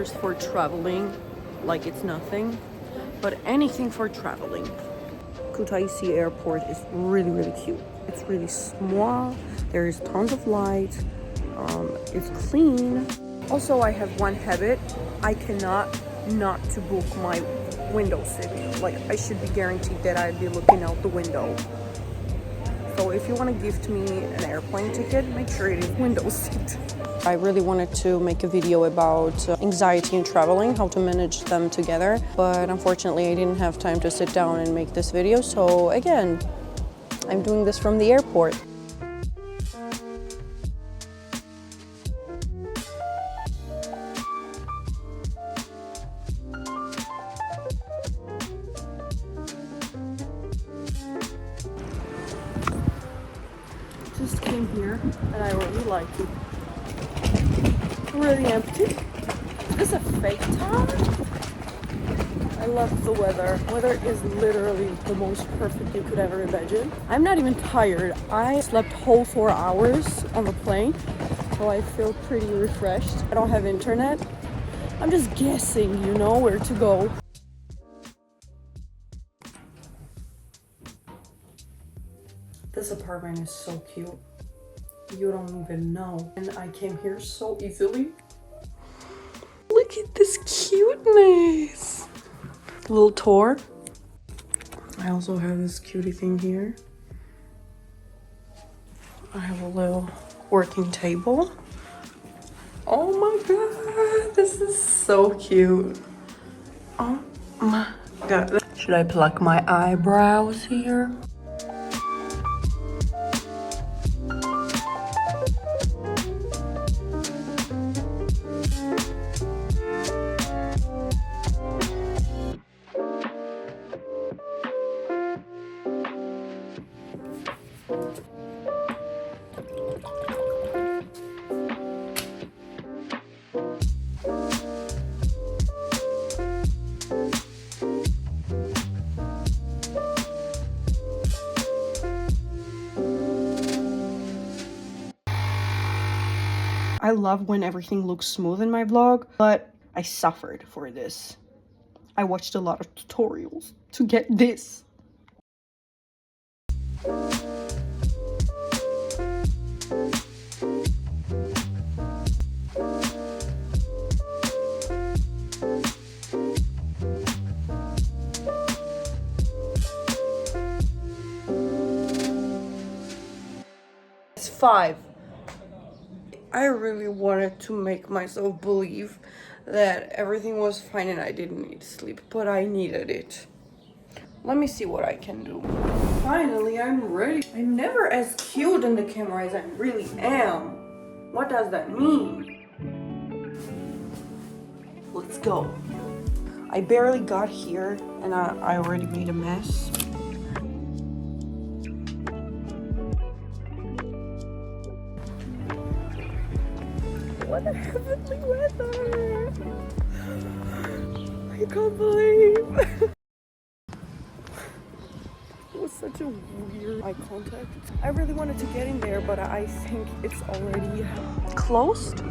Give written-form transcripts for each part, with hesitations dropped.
$100 for traveling, like it's nothing, but anything for traveling. Kutaisi airport is really cute. It's really small, there's tons of light, it's clean. Also, I have one habit: I cannot not to book my window seat. Like, I should be guaranteed that I'd be looking out the window. So if you want to gift me an airplane ticket, make sure it is window seat. I really wanted to make a video about anxiety and traveling, how to manage them together, but unfortunately I didn't have time to sit down and make this video, so again, I'm doing this from the airport. Just came here and I really like it. Really empty. Is this a fake town? I love the weather. Weather is literally the most perfect you could ever imagine. I'm not even tired. I slept whole 4 hours on the plane, so I feel pretty refreshed. I don't have internet. I'm just guessing, you know, where to go. This apartment is so cute. You don't even know. And I came here so easily. Look at this cuteness. A little tour. I also have this cutie thing here. I have a little working table. Oh my god, this is so cute. Oh my god. Should I pluck my eyebrows here? I love when everything looks smooth in my vlog, but I suffered for this. I watched a lot of tutorials to get this. It's 5. I really wanted to make myself believe that everything was fine and I didn't need sleep, but I needed it. Let me see what I can do. Finally, I'm ready. I'm never as cute in the camera as I really am. What does that mean? Let's go. I barely got here and I already made a mess. What a heavenly weather! I can't believe it was such a weird eye contact. I really wanted to get in there, but I think it's already closed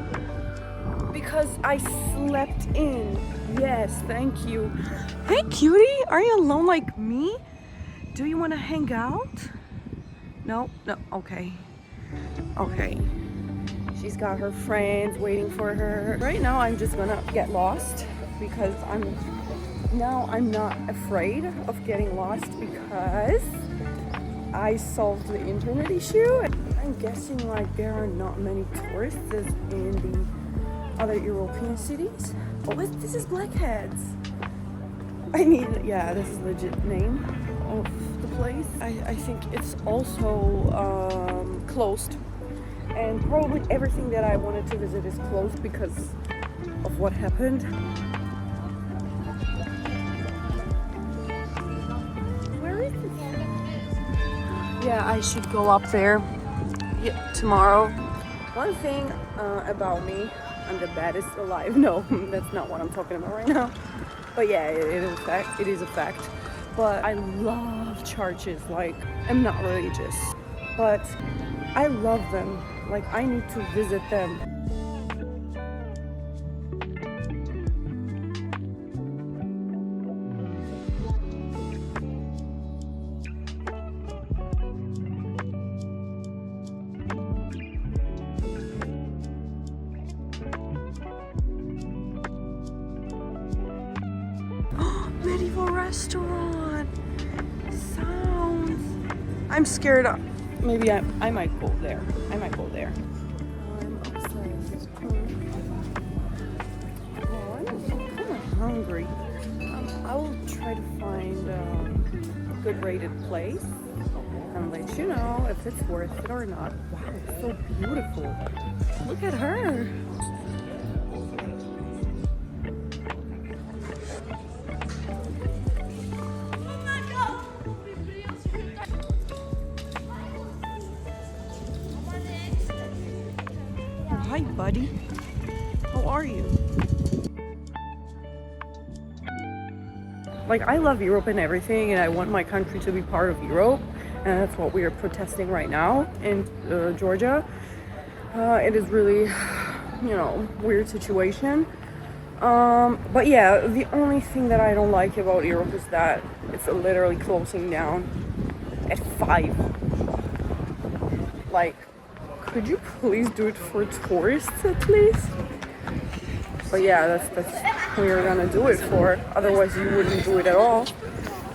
because I slept in. Yes, thank you. Hey cutie, are you alone like me? Do you want to hang out? No, okay. She's got her friends waiting for her. Right now, I'm just gonna get lost because I'm not afraid of getting lost because I solved the internet issue. I'm guessing like there are not many tourists in the other European cities. Oh, this is Blackheads. I mean, yeah, this is legit name of the place. I think it's also closed. And probably everything that I wanted to visit is closed because of what happened. Where is this? Yeah, I should go up there tomorrow. One thing about me, I'm the baddest alive. No, that's not what I'm talking about right now. But yeah, it is a fact. But I love churches. Like, I'm not religious, but I love them. Like, I need to visit them. restaurant. Sounds. I'm scared. Maybe I might go there. I might go there. I'm obsessed. Oh, I'm kind of hungry. I will try to find a good rated place and let you know if it's worth it or not. Wow, it's so beautiful. Look at her. Hi, buddy. How are you? Like, I love Europe and everything, and I want my country to be part of Europe, and that's what we are protesting right now in Georgia. It is really, weird situation. But yeah, the only thing that I don't like about Europe is that it's literally closing down at 5. Like, could you please do it for tourists at least? But yeah, that's who you're gonna do it for. Otherwise, you wouldn't do it at all,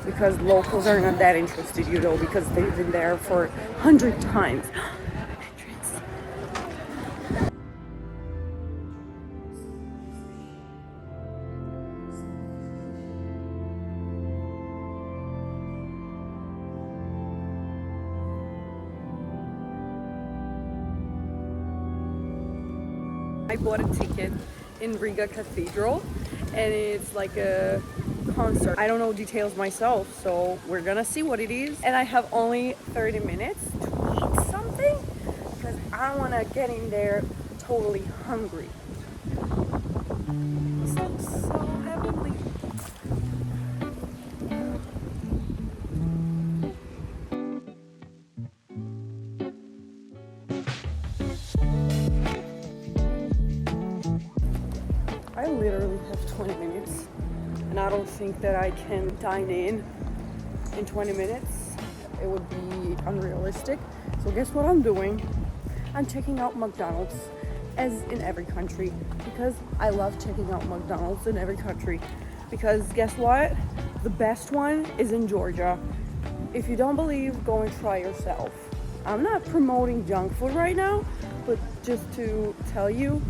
because locals are not that interested, because they've been there for 100 times. I bought a ticket in Riga Cathedral, and it's like a concert. I don't know details myself, so we're gonna see what it is. And I have only 30 minutes to eat something, because I don't want to get in there totally hungry. This looks so heavenly. I literally have 20 minutes, and I don't think that I can dine in 20 minutes. It would be unrealistic. So guess what I'm doing? I'm checking out McDonald's, as in every country, because I love checking out McDonald's in every country. Because guess what? The best one is in Georgia. If you don't believe, go and try yourself. I'm not promoting junk food right now, but just to tell you,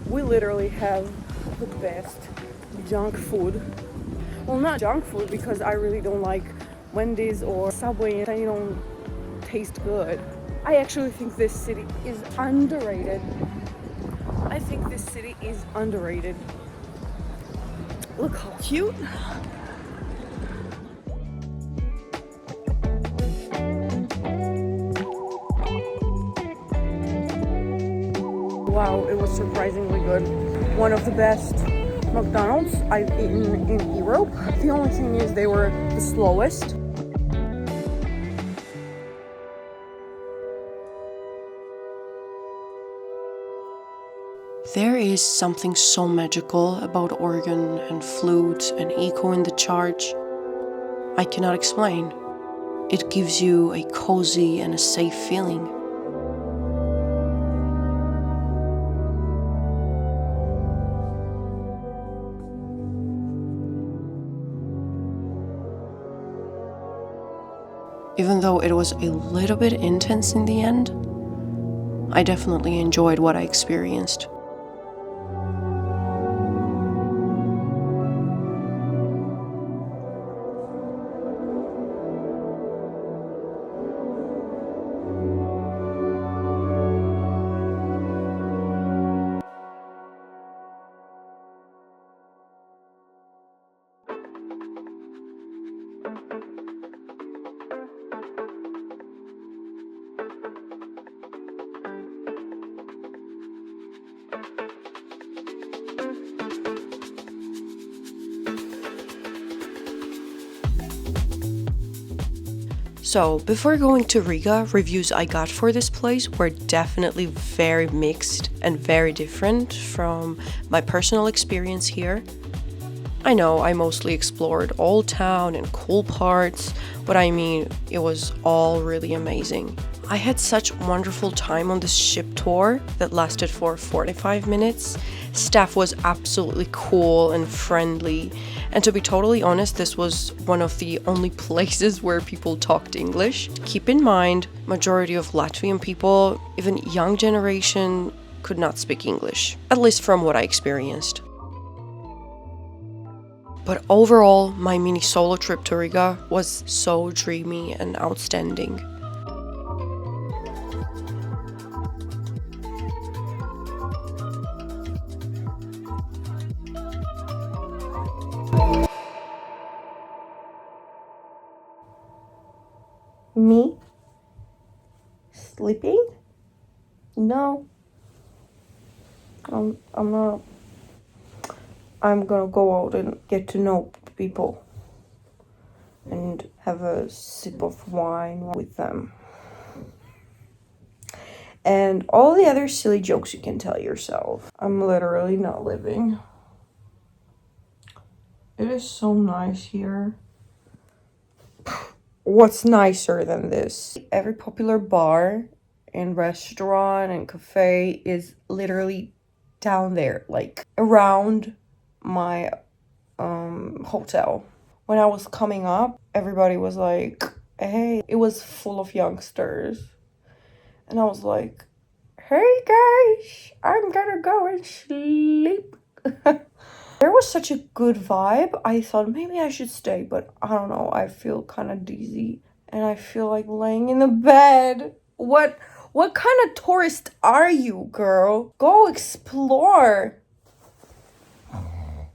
we literally have the best junk food. Well, not junk food, because I really don't like Wendy's or Subway. They don't taste good. I actually think this city is underrated. I think this city is underrated. Look how cute. Wow, it was surprisingly good. One of the best McDonald's I've eaten in Europe. The only thing is they were the slowest. There is something so magical about organ and flute and echo in the church. I cannot explain. It gives you a cozy and a safe feeling. Even though it was a little bit intense in the end, I definitely enjoyed what I experienced. So, before going to Riga, reviews I got for this place were definitely very mixed and very different from my personal experience here. I know I mostly explored Old Town and cool parts, but I mean, it was all really amazing. I had such wonderful time on this ship tour that lasted for 45 minutes. Staff was absolutely cool and friendly, and to be totally honest, this was one of the only places where people talked English. Keep in mind, majority of Latvian people, even young generation, could not speak English, at least from what I experienced. But overall, my mini solo trip to Riga was so dreamy and outstanding. Me? Sleeping? No. I'm not. I'm gonna go out and get to know people and have a sip of wine with them. And all the other silly jokes you can tell yourself. I'm literally not living. It is so nice here. What's nicer than this? Every popular bar and restaurant and cafe is literally down there, like around my hotel. When I was coming up, everybody was like, hey, it was full of youngsters. And I was like, hey guys, I'm gonna go and sleep. There was such a good vibe. I thought maybe I should stay, but I don't know. I feel kind of dizzy and I feel like laying in the bed. What kind of tourist are you, girl? Go explore.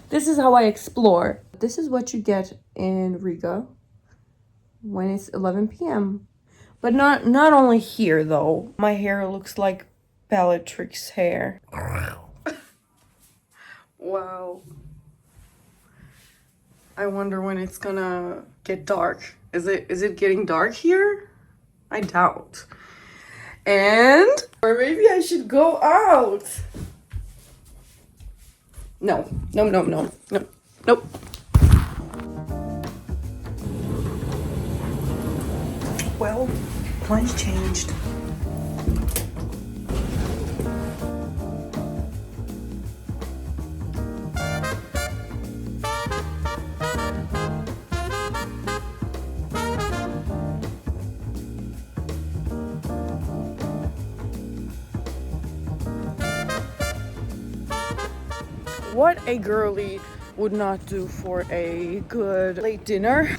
This is how I explore. This is what you get in Riga when it's 11 p.m. But not only here though. My hair looks like Bellatrix's hair. Wow. I wonder when it's gonna get dark. Is it getting dark here? I doubt. And or maybe I should go out. No. Nope. Well, plans changed. What a girly would not do for a good late dinner.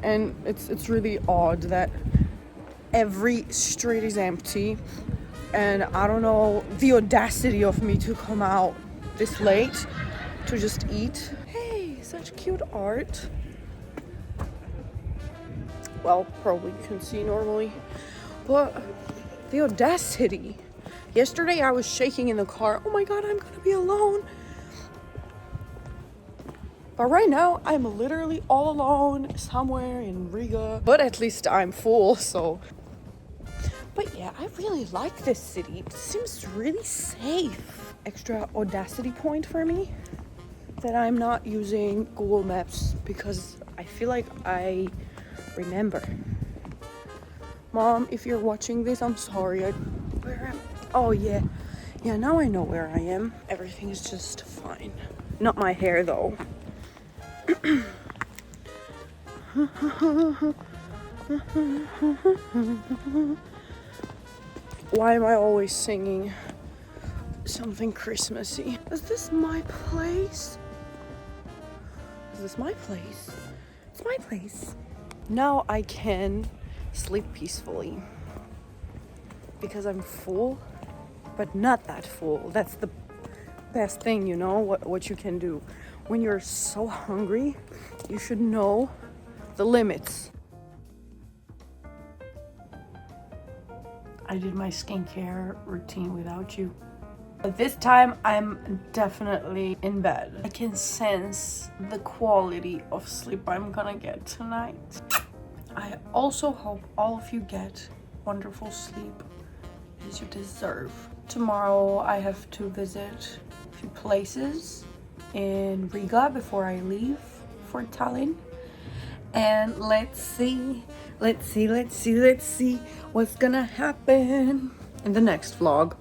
And it's really odd that every street is empty, and I don't know the audacity of me to come out this late to just eat. Hey, such cute art. Well, probably you can see normally, but the audacity. Yesterday I was shaking in the car. Oh my god, I'm gonna be alone. But right now, I'm literally all alone somewhere in Riga. But at least I'm full, so. But yeah, I really like this city. It seems really safe. Extra audacity point for me that I'm not using Google Maps because I feel like I remember. Mom, if you're watching this, I'm sorry. Oh yeah. Yeah, now I know where I am. Everything is just fine. Not my hair though. Why am I always singing something Christmassy? Is this my place? Is this my place? It's my place. Now I can sleep peacefully because I'm full, but not that full. That's the best thing, you know, what you can do. When you're so hungry, you should know the limits. I did my skincare routine without you. But this time, I'm definitely in bed. I can sense the quality of sleep I'm gonna get tonight. I also hope all of you get wonderful sleep as you deserve. Tomorrow, I have to visit a few places in Riga before I leave for Tallinn. And let's see what's gonna happen in the next vlog.